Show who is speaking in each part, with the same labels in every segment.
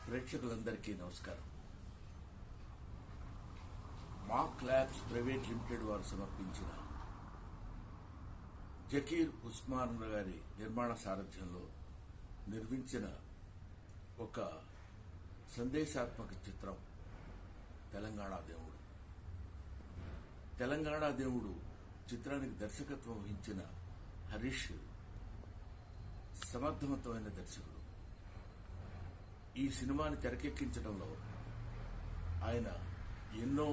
Speaker 1: ప్రేక్షకులందరికీ నమస్కారం. మాక్ labs private limited వారు సమర్పించిన జకీర్ ఉస్మాన్ గారి నిర్మాణ సారథ్యంలో నిర్మించిన ఒక సందేశాత్మక చిత్రం తెలంగాణ దేవుడు. తెలంగాణ దేవుడు చిత్రానికి దర్శకత్వం వహించిన హరీష్ సమర్థవంతమైన దర్శకుడు. ఈ సినిమాని తెరకెక్కించడంలో ఆయన ఎన్నో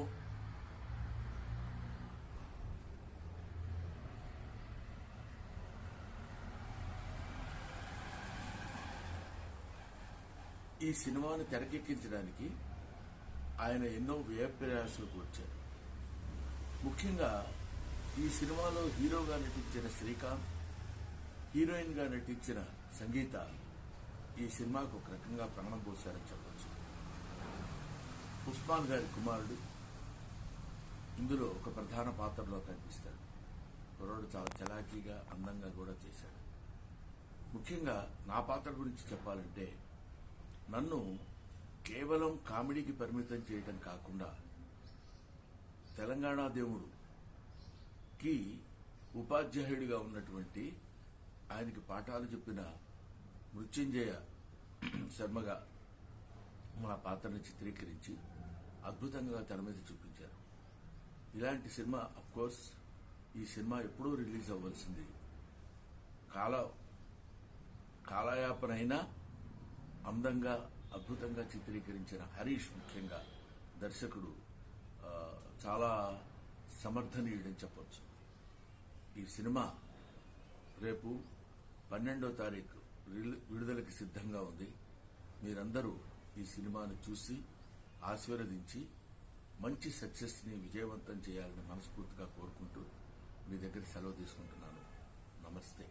Speaker 1: వ్యయ ప్రయాసాలు కూర్చారు. ముఖ్యంగా ఈ సినిమాలో హీరోగా నటించిన శ్రీకాంత్, హీరోయిన్ గా నటించిన సంగీత ఈ సినిమాకు ఒక రకంగా ప్రాణం పోశారని చెప్పొచ్చు. ఉస్మాన్ గారి కుమారుడు ఇందులో ఒక ప్రధాన పాత్రలో కనిపిస్తాడు. కుర్రాడు చాలా చలాకీగా అందంగా కూడా చేశాడు. ముఖ్యంగా నా పాత్ర గురించి చెప్పాలంటే, నన్ను కేవలం కామెడీకి పరిమితం చేయడం కాకుండా తెలంగాణ దేవుడుకి ఉపాధ్యాయుడిగా ఉన్నటువంటి, ఆయనకి పాఠాలు చెప్పిన మృత్యుంజయ శర్మగా మా పాత్రని చిత్రీకరించి అద్భుతంగా తెర మీద చూపించారు. ఇలాంటి సినిమా అఫ్కోర్స్ ఈ సినిమా ఎప్పుడూ రిలీజ్ అవ్వాల్సింది. కాలయాపనైనా అందంగా అద్భుతంగా చిత్రీకరించిన హరీష్, ముఖ్యంగా దర్శకుడు, చాలా సమర్థనీయుడని చెప్పొచ్చు. ఈ సినిమా రేపు 12వ తారీఖు విడుదలకి సిద్ధంగా ఉంది. మీరందరూ ఈ సినిమాను చూసి ఆశీర్వదించి మంచి సక్సెస్ ని విజయవంతం చేయాలని మనస్ఫూర్తిగా కోరుకుంటూ మీ దగ్గర సెలవు తీసుకుంటున్నాను. నమస్తే.